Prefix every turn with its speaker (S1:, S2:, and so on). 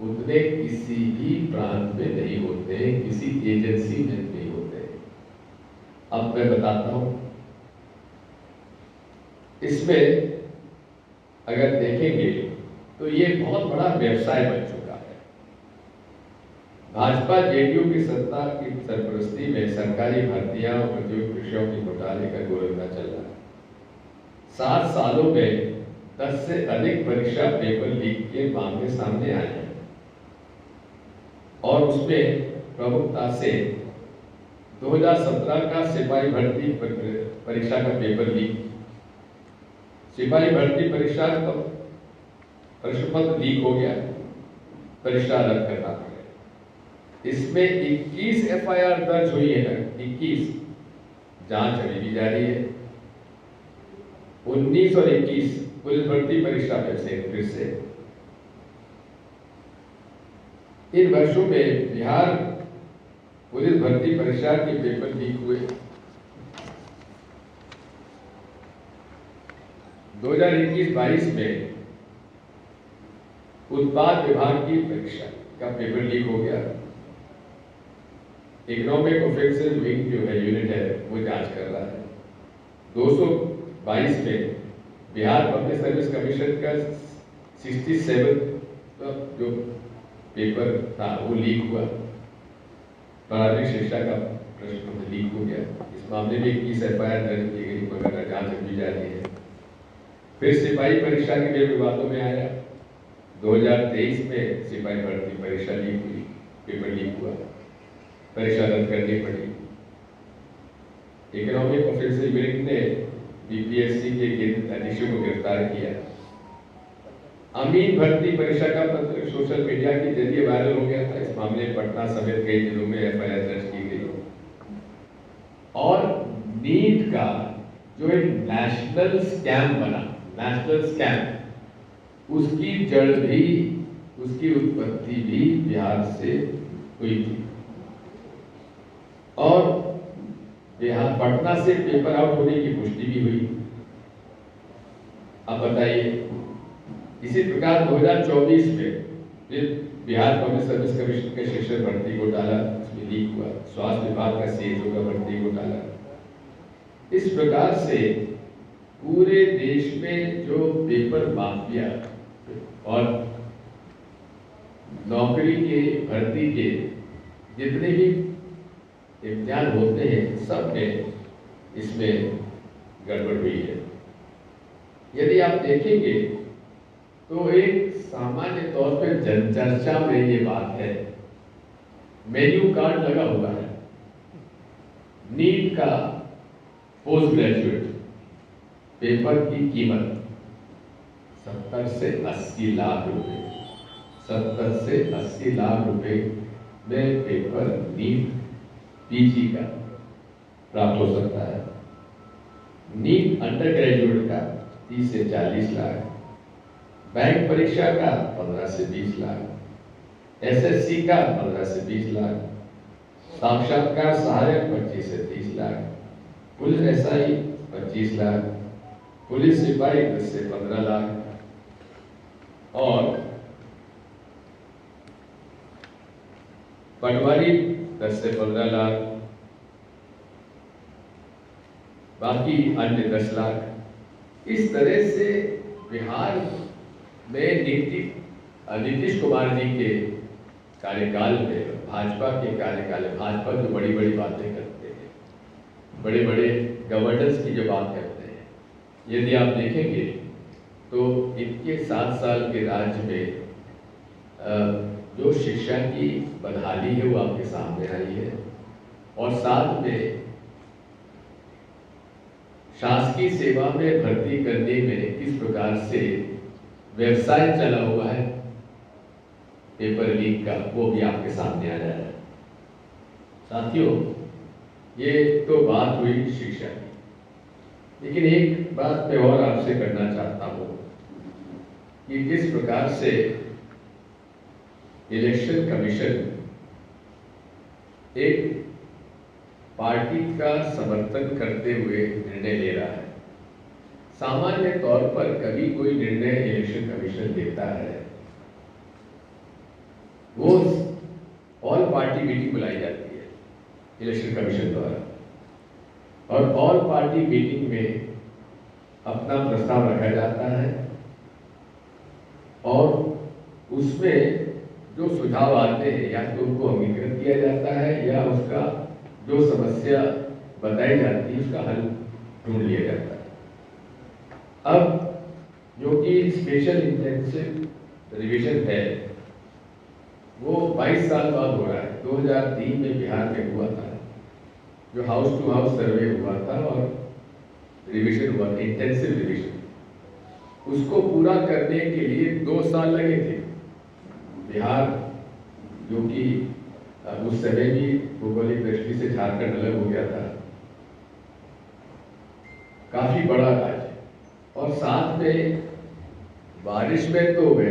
S1: उतने किसी भी प्रांत में नहीं होते, किसी एजेंसी में नहीं होते। अब मैं बताता हूं, इसमें अगर देखेंगे तो ये बहुत बड़ा व्यवसाय बन चुका है। भाजपा जेडीयू की सत्ता की सरपरस्ती में सरकारी भर्तियां और प्रतियोगी विषयों के घोटाले का गोलंदा चल रहा है। 7 सालों में 10 से अधिक परीक्षा पेपर लीक के मामले सामने आए हैं और उसमें प्रमुखता से 2017 का सिपाही भर्ती परीक्षा का पेपर लीक, सिपाही भर्ती परीक्षा का प्रश्न पत्र लीक हो गया, परीक्षा रद्द करना पड़ा। इसमें 21 एफआईआर दर्ज हुई है, 21, जांच अभी भी जारी है। 19 और 21 पुलिस भर्ती परीक्षा में से फिर से इन वर्षों में बिहार पुलिस भर्ती परीक्षा के पेपर लीक हुए। 2021-22 में उत्पाद विभाग की परीक्षा का पेपर लीक हो गया। इकोनॉमिक ऑफेंसेस विंग जो है यूनिट है वो जांच कर रहा है। 222 में बिहार पब्लिक सर्विस कमीशन का 67 जो पेपर था वो लीक हुआ, प्रारंभिक शिक्षा का प्रश्न पत्र लीक हो गया। इस मामले में 21 एफआईआर दर्ज की गई, मगर जांच अभी जारी है। फिर सिपाही परीक्षा के लिए विवादों में आया। 2023 में सिपाही भर्ती परीक्षा लीक हुई, पेपर लीक हुआ, परीक्षा रद्द करनी पड़ी। इकोनॉमिक ऑफेंसिव विंग ने बीपीएससी के अधीक्षक को गिरफ्तार किया। अमीन भर्ती परीक्षा का पत्र सोशल मीडिया के जरिए वायरल हो गया था। इस मामले में पटना समेत कई जिलों में एफआईआर दर्ज की गई। और नीट का जो एक नेशनल स्कैम बना, नेशनल स्कैम, उसकी जड़ भी, उसकी उत्पत्ति भी बिहार से हुई थी। और बिहार पटना से पेपर आउट होने की पुष्टि भी हुई। अब बताइए, इसी प्रकार 2024 में फिर बिहार पब्लिक सर्विस कमीशन के शिक्षक भर्ती घोटाला उसमें लीक हुआ। स्वास्थ्य विभाग का सीएचओ का भर्ती घोटाला। इस प्रकार से पूरे देश में जो पेपर माफिया और नौकरी के भर्ती के जितने भी इम्तिहान होते हैं, सब में इसमें गड़बड़ हुई है। यदि आप देखेंगे तो एक सामान्य तौर पर जनचर्चा में ये बात है, मेन्यू कार्ड लगा हुआ है। नीट का पोस्ट ग्रेजुएट पेपर की कीमत 70 से 80 लाख रुपए, 70 से 80 लाख रुपए में पेपर नीट पीजी का प्राप्त हो सकता है। नीट अंडर ग्रेजुएट का 30 से 40 लाख, बैंक परीक्षा का 15 से 20 लाख, एसएससी का 15 से 20 लाख, साक्षात्कार सहायक 25 से 30 lakh, police SI 25 lakh, police सिपाही 10 से 15 लाख और पटवारी 10 से 15 लाख, बाकी अन्य 10 लाख। इस तरह से बिहार में नीतीश कुमार जी के कार्यकाल में, भाजपा के कार्यकाल में, भाजपा जो बड़ी बड़ी बातें करते हैं, बड़े बड़े गवर्नेंस की जो बात करते हैं, यदि आप देखेंगे तो इनके 7 साल के राज्य में जो शिक्षा की बदहाली है वो आपके सामने आई है। और साथ में शासकीय सेवा में भर्ती करने में किस प्रकार से व्यवसाय चला हुआ है पेपर लीक का, वो भी आपके सामने आ रहा है। साथियों, ये तो बात हुई शिक्षा की, लेकिन एक बात मैं और आपसे करना चाहता हूं कि किस प्रकार से इलेक्शन कमीशन एक पार्टी का समर्थन करते हुए निर्णय ले रहा है। सामान्य तौर पर कभी कोई निर्णय इलेक्शन कमीशन लेता है पार्टी मीटिंग बुलाई जाती है इलेक्शन कमीशन द्वारा, और ऑल पार्टी मीटिंग में अपना प्रस्ताव रखा जाता है और उसमें जो सुझाव आते हैं या तो उनको अंगीकृत किया जाता है या उसका जो समस्या बताई जाती है उसका हल ढूंढ लिया जाता है। अब जो कि स्पेशल इंटेंसिव रिवीजन है वो 22 साल बाद हो रहा है। 2003 में बिहार में हुआ था जो हाउस टू हाउस सर्वे हुआ था और रिवीजन हुआ, इंटेंसिव रिवीजन। उसको पूरा करने के लिए 2 साल लगे थे। बिहार जो कि उस समय भी भौगोलिक दृष्टि से झारखंड अलग हो गया था, काफी बड़ा राज्य, और साथ में बारिश में तो वैसे